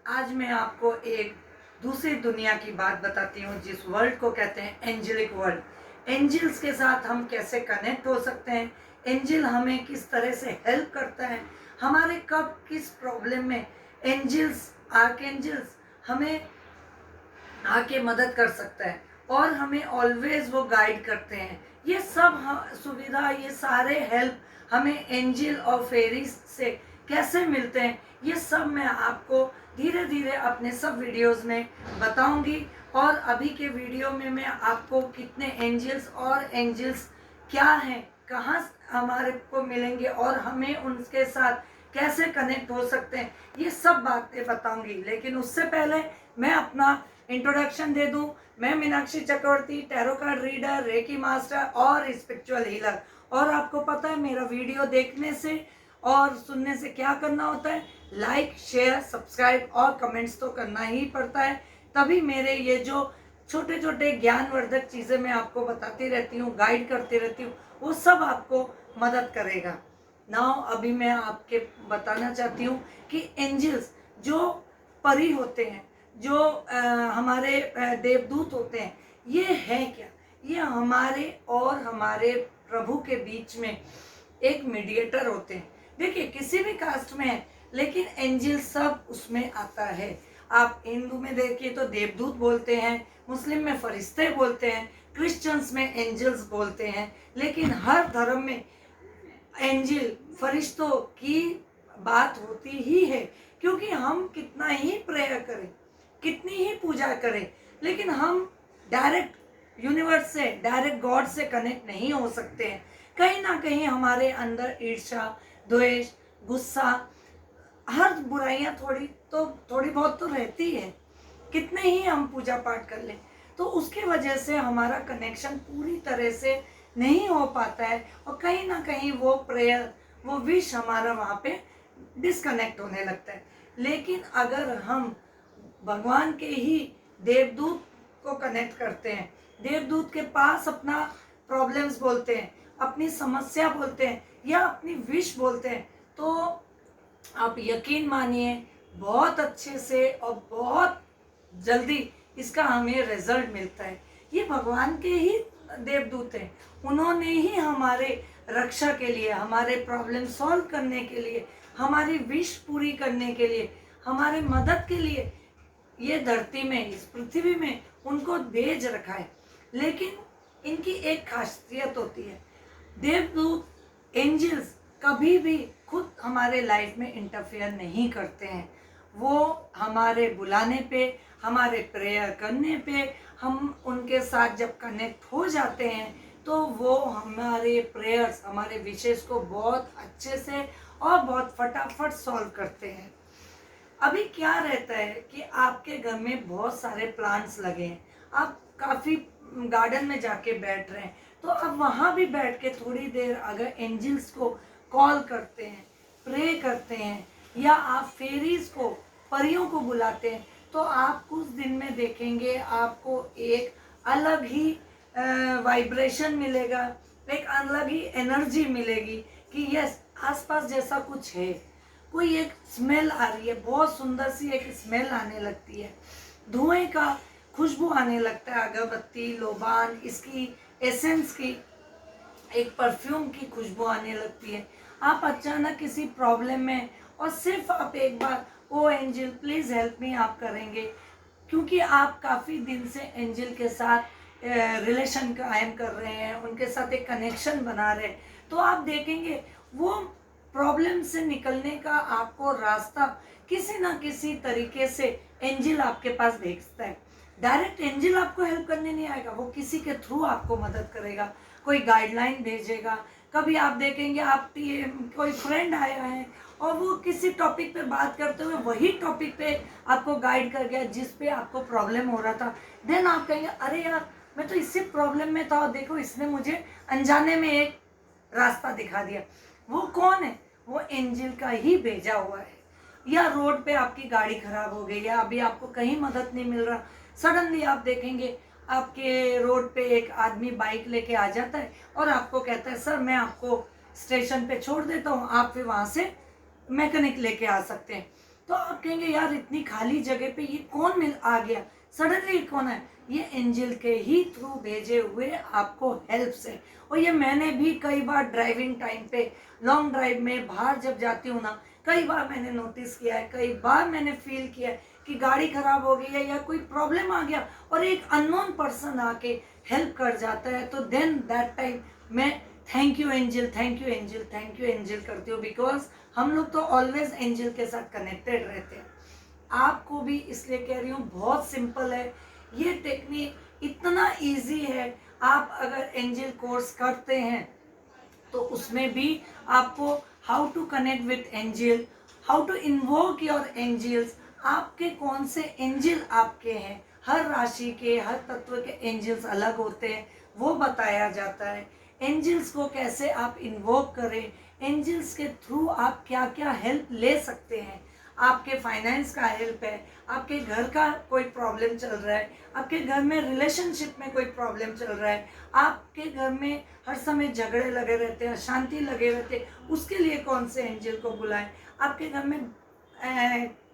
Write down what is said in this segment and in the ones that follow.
आज मैं आपको एक दूसरी दुनिया की बात बताती हूँ, जिस वर्ल्ड को कहते हैं एंजेलिक वर्ल्ड। एंजल्स के साथ हम कैसे कनेक्ट हो सकते हैं, एंजल हमें किस तरह से हेल्प करता है, हमारे कब किस प्रॉब्लम में एंजल्स आर्कएंजल्स हमें आके मदद कर सकता है और हमें ऑलवेज वो गाइड करते हैं। ये सब सुविधा, ये सारे हेल्प हमें एंजल और फेरीज से कैसे मिलते हैं, ये सब मैं आपको धीरे धीरे अपने सब वीडियोस में बताऊंगी। और अभी के वीडियो में मैं आपको कितने एंजल्स और एंजल्स क्या हैं, कहाँ हमारे को मिलेंगे और हमें उनके साथ कैसे कनेक्ट हो सकते हैं, ये सब बातें बताऊंगी। लेकिन उससे पहले मैं अपना इंट्रोडक्शन दे दूं। मैं Meenakshi Chakraborty, tarot card reader, reiki master और स्पिरिचुअल हीलर। और आपको पता है मेरा वीडियो देखने से और सुनने से क्या करना होता है, लाइक शेयर सब्सक्राइब और कमेंट्स तो करना ही पड़ता है। तभी मेरे ये जो छोटे छोटे ज्ञानवर्धक चीज़ें मैं आपको बताती रहती हूँ, गाइड करती रहती हूँ, वो सब आपको मदद करेगा। नाउ अभी मैं आपके बताना चाहती हूँ कि एंजल्स जो परी होते हैं, जो हमारे देवदूत होते हैं, ये है क्या? ये हमारे और हमारे प्रभु के बीच में एक मीडिएटर होते हैं। देखिए किसी भी कास्ट में है, लेकिन एंजल सब उसमें आता है। आप हिंदू में देखिए तो देवदूत बोलते हैं, मुस्लिम में फरिश्ते बोलते हैं, क्रिश्चियंस में एंजल्स बोलते हैं। लेकिन हर धर्म में एंजल फरिश्तों की बात होती ही है, क्योंकि हम कितना ही प्रेयर करें, कितनी ही पूजा करें, लेकिन हम डायरेक्ट यूनिवर्स से, डायरेक्ट गॉड से कनेक्ट नहीं हो सकते हैं। कहीं ना कहीं हमारे अंदर ईर्ष्या, द्वेष, गुस्सा, हर बुराइयां थोड़ी बहुत तो रहती है, कितने ही हम पूजा पाठ कर लें, तो उसकी वजह से हमारा कनेक्शन पूरी तरह से नहीं हो पाता है और कहीं ना कहीं वो प्रेयर, वो विश हमारा वहाँ पे डिस्कनेक्ट होने लगता है। लेकिन अगर हम भगवान के ही देवदूत को कनेक्ट करते हैं, देवदूत के पास अपना प्रॉब्लम्स बोलते हैं, अपनी समस्या बोलते हैं या अपनी विश बोलते हैं, तो आप यकीन मानिए बहुत अच्छे से और बहुत जल्दी इसका हमें रिजल्ट मिलता है। ये भगवान के ही देवदूत हैं, उन्होंने ही हमारे रक्षा के लिए, हमारे प्रॉब्लम सॉल्व करने के लिए, हमारी विश पूरी करने के लिए, हमारे मदद के लिए ये धरती में, इस पृथ्वी में उनको भेज रखा है। लेकिन इनकी एक खासियत होती है, देवदूत एंजल्स कभी भी खुद हमारे लाइफ में इंटरफेयर नहीं करते हैं। वो हमारे बुलाने पे, हमारे प्रेयर करने पे, हम उनके साथ जब कनेक्ट हो जाते हैं तो वो हमारे प्रेयर्स, हमारे विशेष को बहुत अच्छे से और बहुत फटाफट सॉल्व करते हैं। अभी क्या रहता है कि आपके घर में बहुत सारे प्लांट्स लगे हैं, आप काफ़ी गार्डन में जाके बैठ रहे हैं, तो अब वहाँ भी बैठ के थोड़ी देर अगर एंजल्स को कॉल करते हैं, प्रे करते हैं, या आप फेरीज को, परियों को बुलाते हैं, तो आप कुछ दिन में देखेंगे आपको एक अलग ही वाइब्रेशन मिलेगा, एक अलग ही एनर्जी मिलेगी कि यस, आसपास जैसा कुछ है। कोई एक स्मेल आ रही है, बहुत सुंदर सी एक स्मेल आने लगती है, धुएं का खुशबू आने लगता है, अगरबत्ती, लोबान, इसकी एसेंस की, एक परफ्यूम की खुशबू आने लगती है। आप अचानक किसी प्रॉब्लम में और सिर्फ आप एक बार ओ एंजल प्लीज हेल्प मी आप करेंगे, क्योंकि आप काफ़ी दिन से एंजल के साथ रिलेशन कायम कर रहे हैं, उनके साथ एक कनेक्शन बना रहे हैं, तो आप देखेंगे वो प्रॉब्लम से निकलने का आपको रास्ता किसी ना किसी तरीके से एंजल आपके पास भेजता है। डायरेक्ट एंजल आपको हेल्प करने नहीं आएगा, वो किसी के थ्रू आपको मदद करेगा, कोई गाइडलाइन भेजेगा। कभी आप देखेंगे आप कोई फ्रेंड आया है और वो किसी टॉपिक पे बात करते हुए वही टॉपिक पे आपको गाइड कर गया जिस पे आपको प्रॉब्लम हो रहा था। देन आप कहेंगे अरे यार, मैं तो इसी प्रॉब्लम में था और देखो इसने मुझे अनजाने में एक रास्ता दिखा दिया। वो कौन है? वो एंजल का ही भेजा हुआ है। या रोड पे आपकी गाड़ी खराब हो गई, या अभी आपको कहीं मदद नहीं मिल रहा, सडनली आप देखेंगे आपके रोड पे एक आदमी बाइक लेके आ जाता है और आपको कहता है सर मैं आपको स्टेशन पे छोड़ देता हूँ, आप फिर वहाँ से मैकेनिक लेके आ सकते हैं। तो आप कहेंगे यार इतनी खाली जगह पे ये कौन मिल आ गया, सडनली कौन है? ये एंजल के ही थ्रू भेजे हुए आपको हेल्प से। और ये मैंने भी कई बार ड्राइविंग टाइम पे, लॉन्ग ड्राइव में बाहर जब जाती हूँ ना, कई बार मैंने नोटिस किया है, कई बार मैंने फील किया है कि गाड़ी खराब हो गई है या कोई प्रॉब्लम आ गया और एक अननोन पर्सन आके हेल्प कर जाता है, तो देन दैट टाइम मैं thank you angel, thank you angel, thank you angel करती हूँ। बिकॉज हम लोग तो ऑलवेज एंजल के साथ कनेक्टेड रहते हैं। आपको भी इसलिए कह रही हूँ, बहुत सिंपल है ये टेक्निक, इतना इजी है। आप अगर एंजल कोर्स करते हैं तो उसमें भी आपको how to connect with angel, how to invoke your angels, आपके कौन से एंजल आपके हैं, हर राशि के हर तत्व के एंजल्स अलग होते हैं, वो बताया जाता है। एंजल्स को कैसे आप इन्वोक करें, एंजल्स के थ्रू आप क्या क्या हेल्प ले सकते हैं। आपके फाइनेंस का हेल्प है, आपके घर का कोई प्रॉब्लम चल रहा है, आपके घर में रिलेशनशिप में कोई प्रॉब्लम चल रहा है, आपके घर में हर समय झगड़े लगे रहते हैं, अशांति लगे रहते हैं, उसके लिए कौन से एंजल को बुलाएं। आपके घर में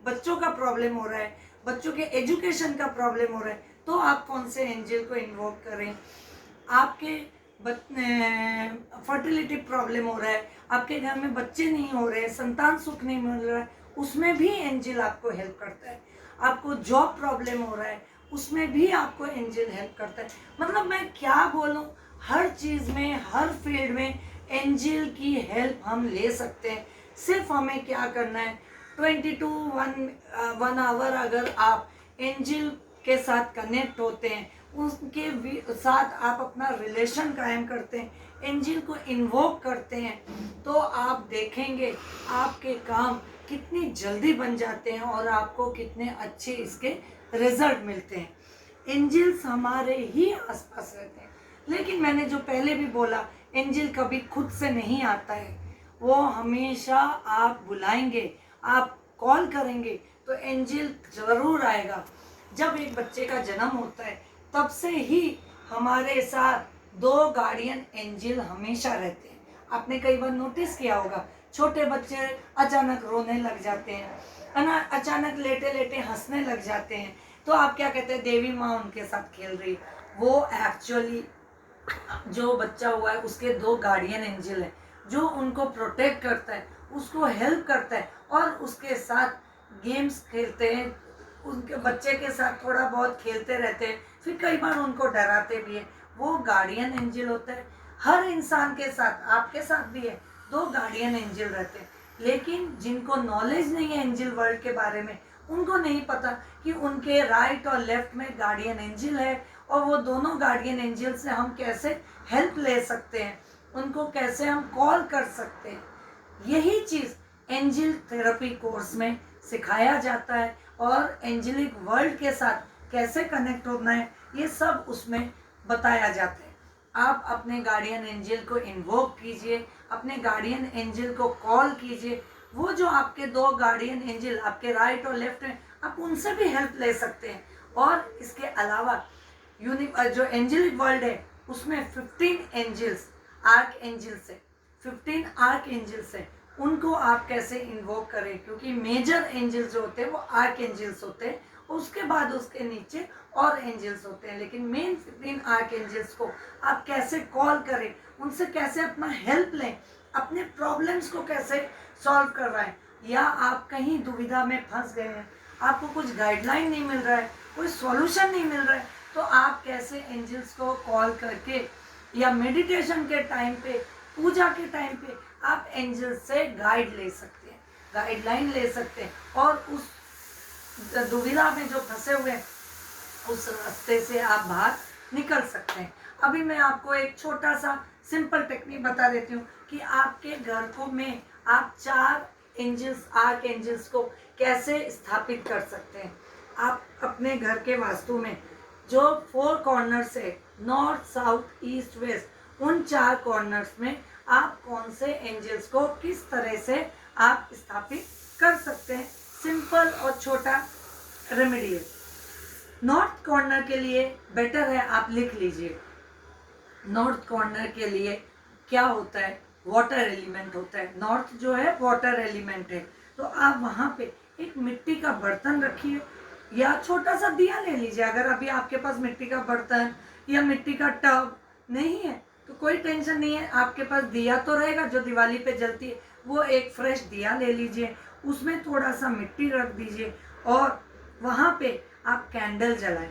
बच्चों का प्रॉब्लम हो रहा है, बच्चों के एजुकेशन का प्रॉब्लम हो रहा है, तो आप कौन से एंजल को इन्वोक करें। आपके फर्टिलिटी प्रॉब्लम हो रहा है, आपके घर में बच्चे नहीं हो रहे, संतान सुख नहीं मिल रहा है, उसमें भी एंजल आपको हेल्प करता है। आपको जॉब प्रॉब्लम हो रहा है, उसमें भी आपको एंजल हेल्प करता है। मतलब मैं क्या बोलूं, हर चीज़ में, हर फील्ड में एंजल की हेल्प हम ले सकते हैं। सिर्फ हमें क्या करना है, 1 आवर अगर आप एंजल के साथ कनेक्ट होते हैं, उनके साथ आप अपना रिलेशन कायम करते हैं, एंजल को इन्वोक करते हैं, तो आप देखेंगे आपके काम कितनी जल्दी बन जाते हैं और आपको कितने अच्छे इसके रिजल्ट मिलते हैं। एंजल्स हमारे ही आसपास रहते हैं, लेकिन मैंने जो पहले भी बोला, एंजल कभी खुद से नहीं आता है, वो हमेशा आप बुलाएंगे, आप कॉल करेंगे तो एंजल जरूर आएगा। जब एक बच्चे का जन्म होता है तब से ही हमारे साथ 2 गार्डियन एंजल हमेशा रहते हैं। आपने कई बार नोटिस किया होगा, छोटे बच्चे अचानक रोने लग जाते हैं, है ना, अचानक लेटे लेटे हंसने लग जाते हैं, तो आप क्या कहते हैं, देवी माँ उनके साथ खेल रही। वो एक्चुअली जो बच्चा हुआ है उसके 2 गार्डियन एंजल है, जो उनको प्रोटेक्ट करता है, उसको हेल्प करता है और उसके साथ गेम्स खेलते हैं, उनके बच्चे के साथ थोड़ा बहुत खेलते रहते हैं, फिर कई बार उनको डराते भी है। वो गार्डियन एंजल होता है। हर इंसान के साथ, आपके साथ भी है, 2 गार्डियन एंजल रहते हैं। लेकिन जिनको नॉलेज नहीं है एंजल वर्ल्ड के बारे में, उनको नहीं पता कि उनके राइट और लेफ्ट में गार्डियन एंजल है, और वो दोनों गार्डियन एंजल से हम कैसे हेल्प ले सकते हैं, उनको कैसे हम कॉल कर सकते हैं। यही चीज़ एंजल थेरेपी कोर्स में सिखाया जाता है, और एंजलिक वर्ल्ड के साथ कैसे कनेक्ट होना है ये सब उसमें बताया जाता है। आप अपने गार्डियन एंजल को इन्वोक कीजिए, अपने गार्डियन एंजल को कॉल कीजिए। वो जो आपके 2 गार्डियन एंजल आपके राइट और लेफ्ट में, आप उनसे भी हेल्प ले सकते हैं। और इसके अलावा जो एंजलिक वर्ल्ड है उसमें 15 एंजल्स, आर्क एंजल्स है, 15 आर्क एंजल्स है। उनको आप कैसे इन्वोक करें, क्योंकि मेजर एंजल्स जो होते हैं वो आर्क एंजल्स होते हैं, उसके बाद उसके नीचे और एंजल्स होते हैं, लेकिन मेन 15 आर्क एंजल्स को आप कैसे कॉल करें, उनसे कैसे अपना हेल्प लें, अपने प्रॉब्लम्स को कैसे सॉल्व करवाएं, या आप कहीं दुविधा में फंस गए हैं, आपको कुछ गाइडलाइन नहीं मिल रहा है, कोई सॉल्यूशन नहीं मिल रहा है, तो आप कैसे एंजल्स को कॉल करके या मेडिटेशन के टाइम पे, पूजा के टाइम पे आप एंजल से गाइड ले सकते हैं, गाइडलाइन ले सकते हैं, और उस दुविधा में जो फंसे हुए हैं उस रास्ते से आप बाहर निकल सकते हैं। अभी मैं आपको एक छोटा सा सिंपल टेक्निक बता देती हूँ कि आपके घर को में आप 4 एंजल्स, आर्क एंजल्स को कैसे स्थापित कर सकते हैं। आप अपने घर के वास्तु में जो 4 कॉर्नर्स है, नॉर्थ, साउथ, ईस्ट, वेस्ट, उन 4 कॉर्नर्स में आप कौन से एंजल्स को किस तरह से आप स्थापित कर सकते हैं। सिंपल और छोटा रेमेडी है। नॉर्थ कॉर्नर के लिए बेटर है आप लिख लीजिए। नॉर्थ कॉर्नर के लिए क्या होता है, वाटर एलिमेंट होता है। नॉर्थ जो है वाटर एलिमेंट है, तो आप वहाँ पे एक मिट्टी का बर्तन रखिए या छोटा सा दिया ले लीजिए। अगर अभी आपके पास मिट्टी का बर्तन या मिट्टी का टब नहीं है तो कोई टेंशन नहीं है, आपके पास दिया तो रहेगा जो दिवाली पे जलती है। वो एक फ्रेश दिया ले लीजिए, उसमें थोड़ा सा मिट्टी रख दीजिए और वहाँ पे आप कैंडल जलाएं।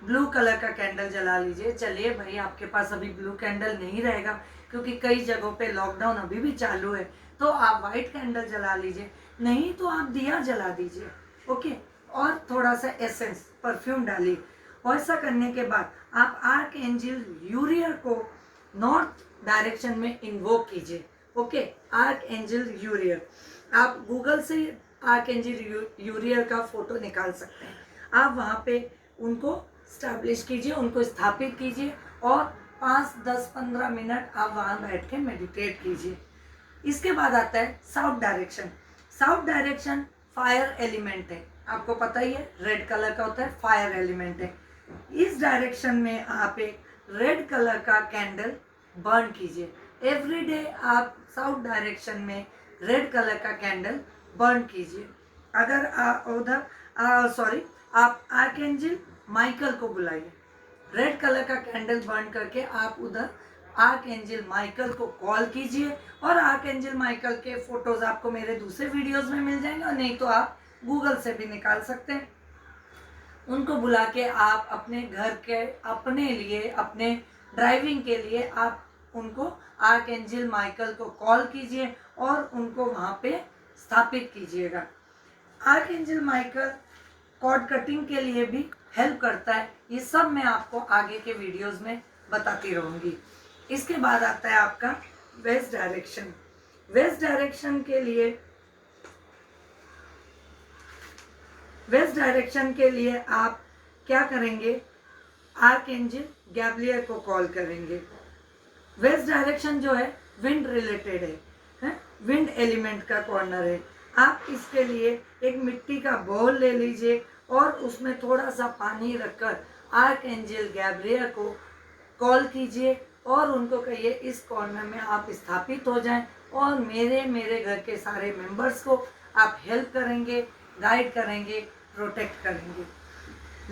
ब्लू कलर का कैंडल जला लीजिए। चलिए भाई, आपके पास अभी ब्लू कैंडल नहीं रहेगा क्योंकि कई जगहों पे लॉकडाउन अभी भी चालू है, तो आप वाइट कैंडल जला लीजिए, नहीं तो आप दिया जला दीजिए। ओके, और थोड़ा सा एसेंस परफ्यूम डालिए। और ऐसा करने के बाद आप आर्क एंजल यूरियल को नॉर्थ डायरेक्शन में इन्वोक कीजिए। ओके, आर्क एंजल यूरियल, आप गूगल से आर्क एंजल यूरियल का फोटो निकाल सकते हैं। आप वहाँ पे उनको स्टैब्लिश कीजिए, उनको स्थापित कीजिए और 5, 10, 15 मिनट आप वहाँ बैठ के मेडिटेट कीजिए। इसके बाद आता है south direction. South direction fire element है, आपको पता ही है, रेड कलर का होता है, फायर एलिमेंट है। इस डायरेक्शन में आप एक रेड कलर का कैंडल बर्न कीजिए। एवरी डे आप साउथ डायरेक्शन में रेड कलर का कैंडल बर्न कीजिए। अगर आप आर्कएंजल माइकल को बुलाइए। रेड कलर का कैंडल बर्न करके आप उधर आर्कएंजल माइकल को कॉल कीजिए। और आर्कएंजल माइकल के फोटोज आपको मेरे दूसरे वीडियोस में मिल जाएंगे, और नहीं तो आप गूगल से भी निकाल सकते हैं। उनको बुला के आप अपने घर के, अपने लिए, अपने ड्राइविंग के लिए आप उनको आर्कएंजल माइकल को कॉल कीजिए और उनको वहाँ पे स्थापित कीजिएगा। आर्कएंजल माइकल कॉर्ड कटिंग के लिए भी हेल्प करता है। ये सब मैं आपको आगे के वीडियोस में बताती रहूँगी। इसके बाद आता है आपका वेस्ट डायरेक्शन। वेस्ट डायरेक्शन के लिए आप क्या करेंगे, आर्कएंजल गैब्रियल को कॉल करेंगे। वेस्ट डायरेक्शन जो है विंड रिलेटेड है, विंड एलिमेंट का कॉर्नर है। आप इसके लिए एक मिट्टी का बाउल ले लीजिए और उसमें थोड़ा सा पानी रखकर आर्कएंजल गैब्रियल को कॉल कीजिए और उनको कहिए इस कॉर्नर में आप स्थापित हो जाएं और मेरे घर के सारे मेंबर्स को आप हेल्प करेंगे, गाइड करेंगे, प्रोटेक्ट करेंगे।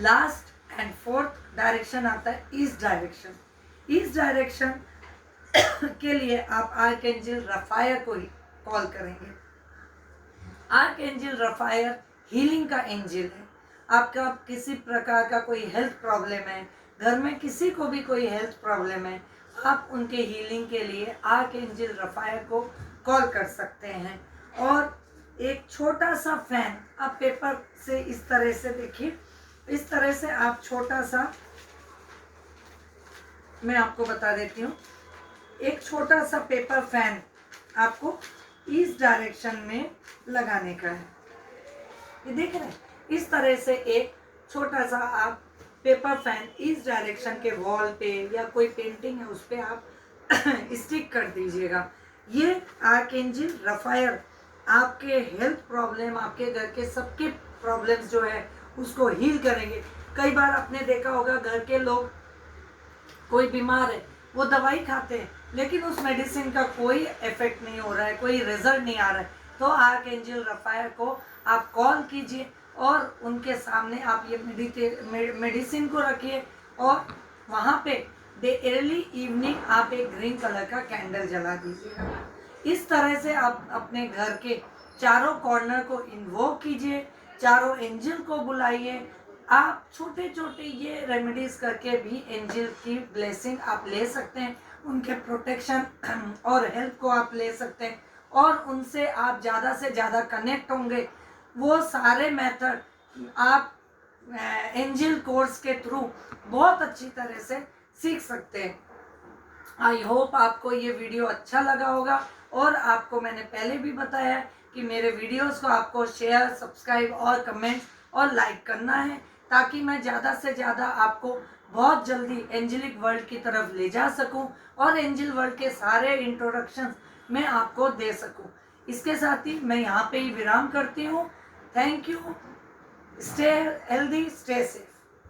लास्ट एंड फोर्थ डायरेक्शन आता है ईस्ट डायरेक्शन। ईस्ट डायरेक्शन के लिए आप आर्कएंजल रफायल को ही कॉल करेंगे। आर्कएंजल रफायल हीलिंग का एंजल है। आपका किसी प्रकार का कोई हेल्थ प्रॉब्लम है, घर में किसी को भी कोई हेल्थ प्रॉब्लम है, आप उनके हीलिंग के लिए आर्कएंजल रफायल को कॉल कर सकते हैं। और एक छोटा सा फैन आप पेपर से इस तरह से देखिए, इस तरह से आप छोटा सा, मैं आपको बता देती हूँ, एक छोटा सा पेपर फैन आपको इस डायरेक्शन में लगाने का है। ये देख रहे हैं, इस तरह से एक छोटा सा आप पेपर फैन इस डायरेक्शन के वॉल पे या कोई पेंटिंग है उस पर आप स्टिक कर दीजिएगा। ये आर्कएंजल रफायल आपके हेल्थ प्रॉब्लम, आपके घर के सबके प्रॉब्लम्स जो है उसको हील करेंगे। कई बार आपने देखा होगा घर के लोग, कोई बीमार है, वो दवाई खाते हैं लेकिन उस मेडिसिन का कोई इफेक्ट नहीं हो रहा है, कोई रिजल्ट नहीं आ रहा है, तो आर्कएंजल रफायल को आप कॉल कीजिए और उनके सामने आप ये मेडिसिन को रखिए और वहाँ पे अर्ली इवनिंग आप एक ग्रीन कलर का कैंडल जला दीजिएगा। इस तरह से आप अपने घर के चारों कॉर्नर को इन्वोक कीजिए, चारों एंजल को बुलाइए। आप छोटे छोटे ये रेमेडीज करके भी एंजल की ब्लेसिंग आप ले सकते हैं, उनके प्रोटेक्शन और हेल्प को आप ले सकते हैं और उनसे आप ज़्यादा से ज़्यादा कनेक्ट होंगे। वो सारे मेथड आप एंजल कोर्स के थ्रू बहुत अच्छी तरह से सीख सकते हैं। आई होप आपको ये वीडियो अच्छा लगा होगा और आपको मैंने पहले भी बताया कि मेरे वीडियोस को आपको शेयर, सब्सक्राइब और कमेंट और लाइक करना है ताकि मैं ज़्यादा से ज़्यादा आपको बहुत जल्दी एंजलिक वर्ल्ड की तरफ ले जा सकूं और एंजल वर्ल्ड के सारे इंट्रोडक्शन मैं आपको दे सकूं। इसके साथ ही मैं यहाँ पे ही विराम करती हूँ। Thank you. Stay healthy, stay safe.